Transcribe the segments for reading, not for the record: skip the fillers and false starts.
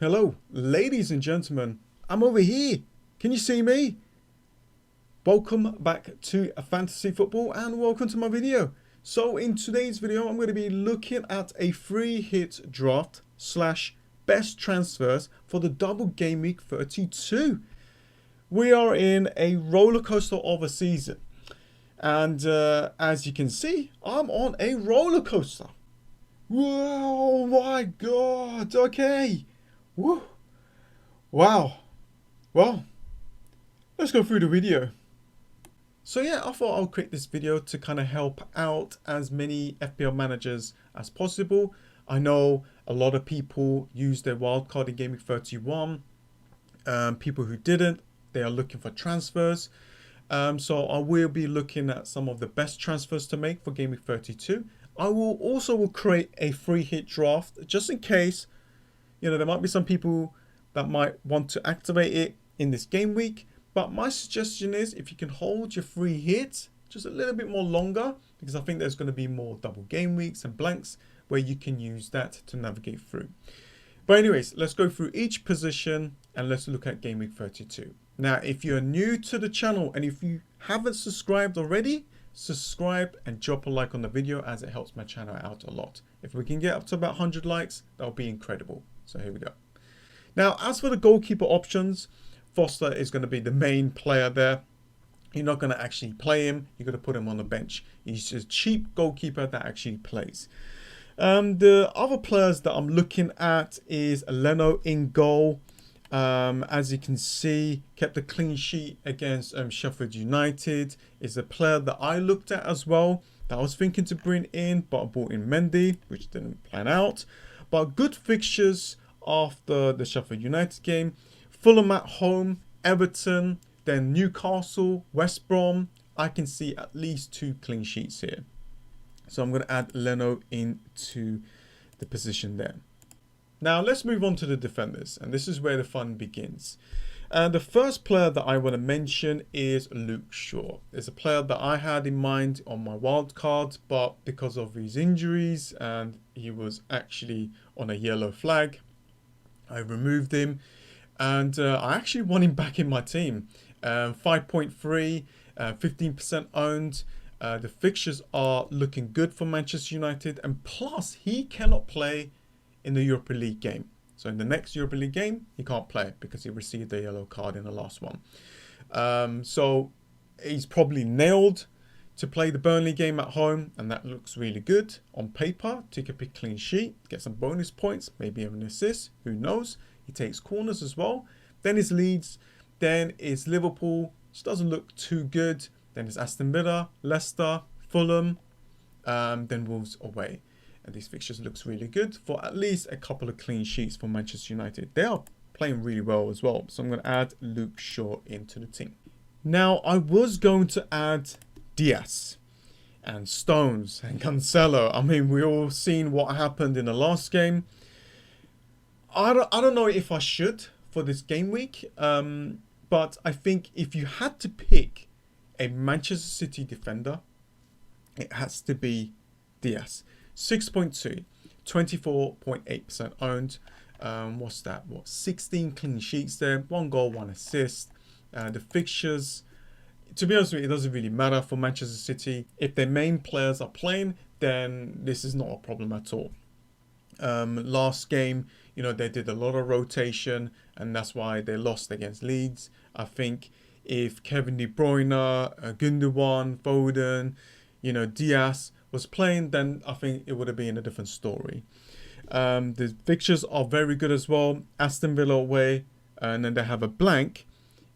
Hello, ladies and gentlemen. I'm over here. Can you see me? Welcome back to Fantasy Football and welcome to my video. So in today's video, I'm going to be looking at a free hit draft slash best transfers for the double game week 32. We are in a roller coaster of a season. And as you can see, I'm on a roller coaster. Whoa, my God. Okay. Woo. Wow. Well, let's go through the video. So yeah, I thought I'll create this video to kind of help out as many FPL managers as possible. I know a lot of people use their wildcard in Gameweek 31. People who didn't, they are looking for transfers. So I will be looking at some of the best transfers to make for Gameweek 32. I will also create a free hit draft just in case, there might be some people that might want to activate it in this game week. But my suggestion is if you can hold your free hit just a little bit more longer, because I think there's going to be more double game weeks and blanks where you can use that to navigate through. But anyways, let's go through each position and let's look at game week 32. Now, if you're new to the channel and if you haven't subscribed already, subscribe and drop a like on the video as it helps my channel out a lot. If we can get up to about 100 likes, that'll be incredible. So here we go. Now, as for the goalkeeper options, Foster is going to be the main player there. You're not going to actually play him. You're going to put him on the bench. He's a cheap goalkeeper that actually plays. The other players that I'm looking at is Leno in goal. As you can see, kept a clean sheet against Sheffield United. Is a player that I looked at as well, that I was thinking to bring in, but I brought in Mendy, which didn't plan out. But good fixtures after the Sheffield United game. Fulham at home, Everton, then Newcastle, West Brom. I can see at least 2 clean sheets here. So I'm going to add Leno into the position there. Now let's move on to the defenders. And this is where the fun begins. The first player that I want to mention is Luke Shaw. It's a player that I had in mind on my wild card, but because of his injuries and he was actually on a yellow flag, I removed him. And I actually want him back in my team. 5.3, 15% owned. The fixtures are looking good for Manchester United. And plus, he cannot play in the Europa League game. So in the next Europa League game, he can't play because he received a yellow card in the last one. So he's probably nailed to play the Burnley game at home. And that looks really good on paper. Take a big clean sheet, get some bonus points, maybe even an assist. Who knows? He takes corners as well. Then is Leeds. Then is Liverpool, which doesn't look too good. Then is Aston Villa, Leicester, Fulham, then Wolves away. And these fixtures looks really good for at least a couple of clean sheets for Manchester United. They are playing really well as well. So I'm going to add Luke Shaw into the team. Now, I was going to add Diaz and Stones and Cancelo. I mean, we all seen what happened in the last game. I don't know if I should for this game week, but I think if you had to pick a Manchester City defender, it has to be Diaz. 6.2, 24.8% owned. What's that? 16 clean sheets there, 1 goal, 1 assist. The fixtures, to be honest with you, it doesn't really matter for Manchester City. If their main players are playing, then this is not a problem at all. Last game, they did a lot of rotation and that's why they lost against Leeds. I think if Kevin De Bruyne, Gundogan, Foden, Diaz was playing, then I think it would have been a different story. The fixtures are very good as well. Aston Villa away, and then they have a blank,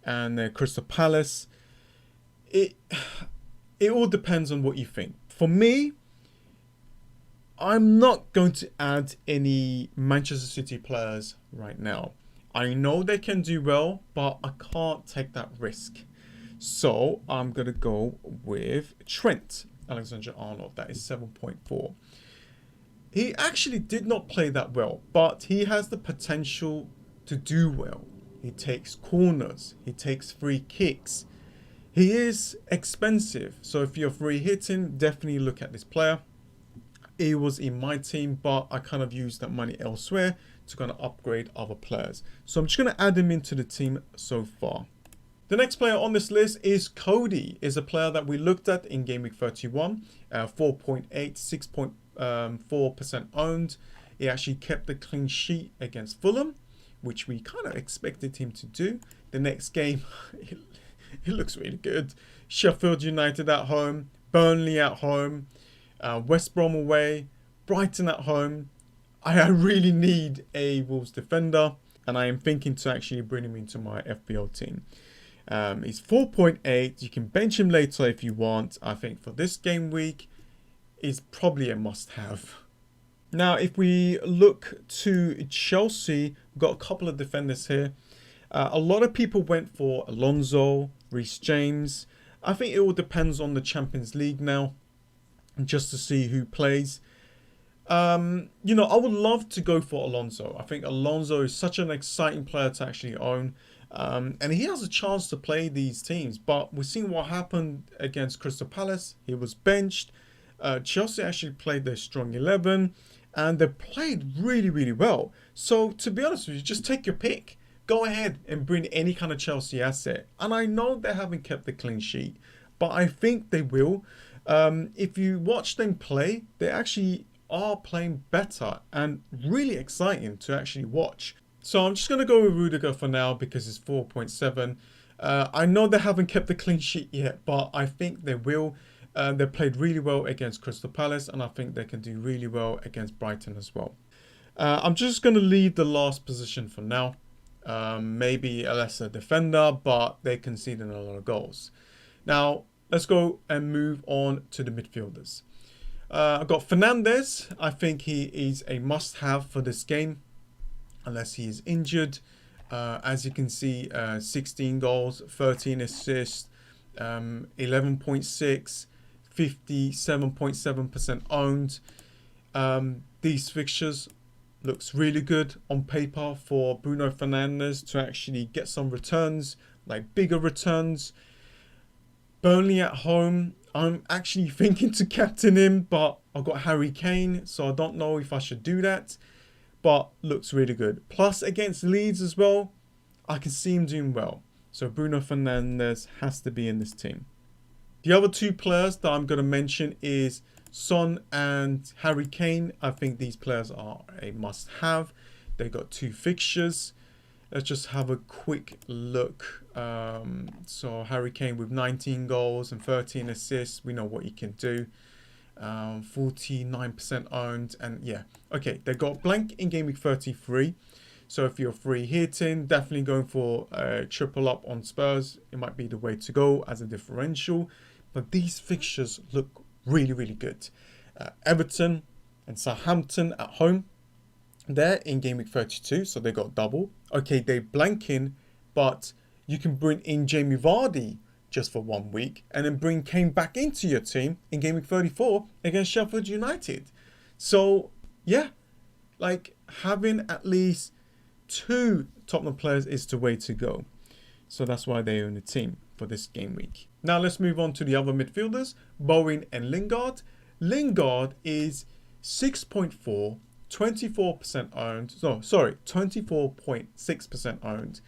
and Crystal Palace. It all depends on what you think. For me, I'm not going to add any Manchester City players right now. I know they can do well, but I can't take that risk. So I'm going to go with Trent Alexander-Arnold. That is 7.4. He actually did not play that well, but he has the potential to do well. He takes corners. He takes free kicks. He is expensive. So if you're free hitting, definitely look at this player. He was in my team, but I kind of used that money elsewhere to kind of upgrade other players. So I'm just going to add him into the team so far. The next player on this list is Cody. Is a player that we looked at in Game Week 31, 4.8, 6.4% owned. He actually kept the clean sheet against Fulham, which we kind of expected him to do. The next game, it looks really good. Sheffield United at home, Burnley at home, West Brom away, Brighton at home. I really need a Wolves defender, and I am thinking to actually bring him into my FPL team. He's 4.8. You can bench him later if you want. I think for this game week, is probably a must-have. Now, if we look to Chelsea, we've got a couple of defenders here. A lot of people went for Alonso, Reece James. I think it all depends on the Champions League now, just to see who plays. I would love to go for Alonso. I think Alonso is such an exciting player to actually own. And he has a chance to play these teams. But we've seen what happened against Crystal Palace. He was benched. Chelsea actually played their strong 11. And they played really, really well. So, to be honest with you, just take your pick. Go ahead and bring any kind of Chelsea asset. And I know they haven't kept the clean sheet, but I think they will. If you watch them play, they actually are playing better and really exciting to actually watch. So I'm just going to go with Rudiger for now because it's 4.7. I know they haven't kept the clean sheet yet, but I think they will. They played really well against Crystal Palace, and I think they can do really well against Brighton as well. I'm just going to leave the last position for now. Maybe a lesser defender, but they conceded a lot of goals. Now, let's go and move on to the midfielders. I've got Fernandes. I think he is a must-have for this game, unless he is injured. As you can see, 16 goals, 13 assists, 11.6, 57.7% owned. These fixtures looks really good on paper for Bruno Fernandes to actually get some returns, like bigger returns. Burnley at home, I'm actually thinking to captain him, but I've got Harry Kane, so I don't know if I should do that. But looks really good. Plus against Leeds as well, I can see him doing well. So Bruno Fernandes has to be in this team. The other two players that I'm going to mention is Son and Harry Kane. I think these players are a must-have. They got 2 fixtures. Let's just have a quick look. So Harry Kane with 19 goals and 13 assists. We know what he can do. 49% owned, and yeah, okay, they got blank in Game Week 33. So if you're free hitting, definitely going for a triple up on Spurs. It might be the way to go as a differential. But these fixtures look really, really good. Everton and Southampton at home. They're in Game Week 32, so they got double. Okay, they blanking, but you can bring in Jamie Vardy just for 1 week and then bring Kane back into your team in Game Week 34 against Sheffield United. So, yeah, like having at least 2 Tottenham players is the way to go. So that's why they own the team for this game week. Now let's move on to the other midfielders, Bowen and Lingard. Lingard is 6.4, 24% owned. No, sorry, 24.6% owned.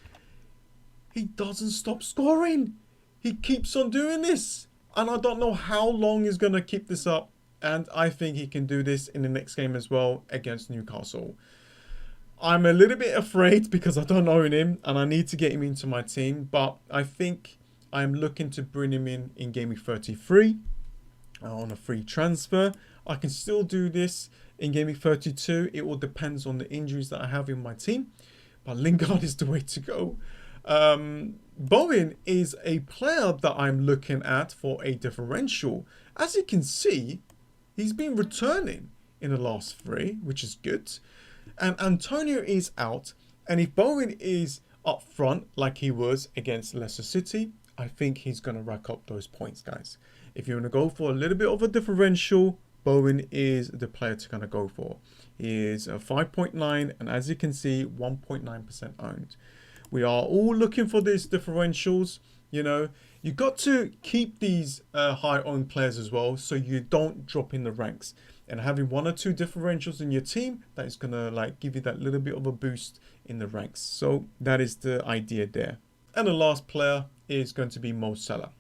He doesn't stop scoring. He keeps on doing this. And I don't know how long he's going to keep this up. And I think he can do this in the next game as well against Newcastle. I'm a little bit afraid because I don't own him and I need to get him into my team. But I think I'm looking to bring him in Game Week 33 on a free transfer. I can still do this in Game Week 32. It all depends on the injuries that I have in my team. But Lingard is the way to go. Bowen is a player that I'm looking at for a differential. As you can see, he's been returning in the last 3, which is good. And Antonio is out. And if Bowen is up front like he was against Leicester City, I think he's going to rack up those points, guys. If you want to go for a little bit of a differential, Bowen is the player to kind of go for. He is a 5.9 and as you can see, 1.9% owned. We are all looking for these differentials. You know, You got to keep these high owned players as well, so you don't drop in the ranks. And having 1 or 2 differentials in your team, that is gonna like give you that little bit of a boost in the ranks. So that is the idea there. And the last player is going to be Mo Salah.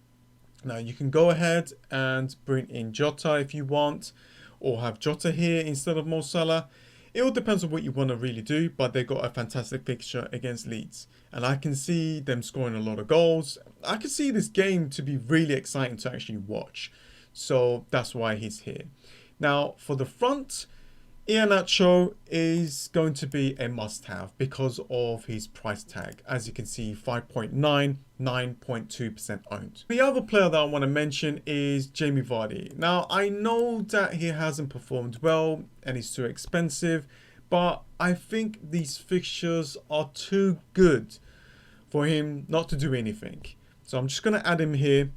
Now you can go ahead and bring in Jota if you want, or have Jota here instead of Mo Salah. It all depends on what you want to really do, but they got a fantastic fixture against Leeds. And I can see them scoring a lot of goals. I can see this game to be really exciting to actually watch. So that's why he's here. Now for the front, Iheanacho is going to be a must-have because of his price tag. As you can see, 5.9, 9.2% owned. The other player that I want to mention is Jamie Vardy. Now, I know that he hasn't performed well and he's too expensive, but I think these fixtures are too good for him not to do anything. So I'm just going to add him here.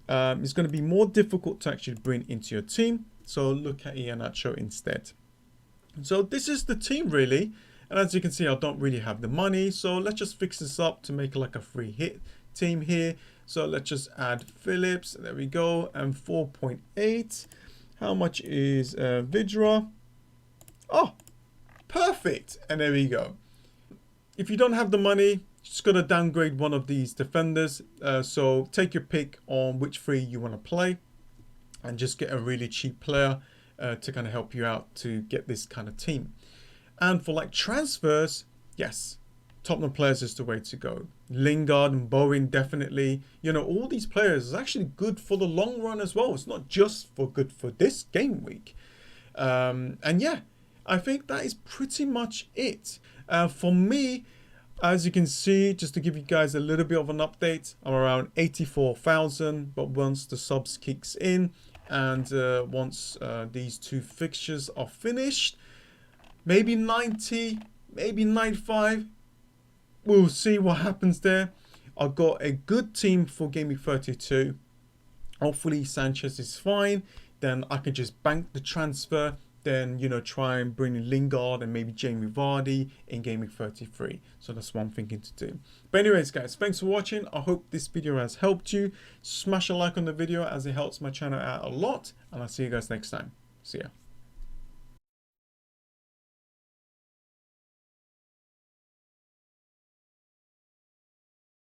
It's going to be more difficult to actually bring into your team. So look at Iheanacho instead. So this is the team really, and as you can see I don't really have the money, so let's just fix this up to make like a free hit team here. So let's just add Phillips, there we go, and 4.8. How much is Vidra? Oh, perfect, and there we go. If you don't have the money, just gotta downgrade one of these defenders, so take your pick on which 3 you want to play and just get a really cheap player to kind of help you out to get this kind of team. And for like transfers, yes, Tottenham players is the way to go. Lingard and Bowen, definitely. You know, all these players is actually good for the long run as well. It's not just for good for this game week. And yeah, I think that is pretty much it. For me, as you can see, just to give you guys a little bit of an update, I'm around 84,000, but once the subs kicks in, and once these 2 fixtures are finished, maybe 90, maybe 95, we'll see what happens there. I've got a good team for Gameweek 32. Hopefully Sanchez is fine, then I can just bank the transfer, then, you know, try and bring in Lingard and maybe Jamie Vardy in Gameweek 33. So that's what I'm thinking to do. But anyways, guys, thanks for watching. I hope this video has helped you. Smash a like on the video as it helps my channel out a lot. And I'll see you guys next time. See ya.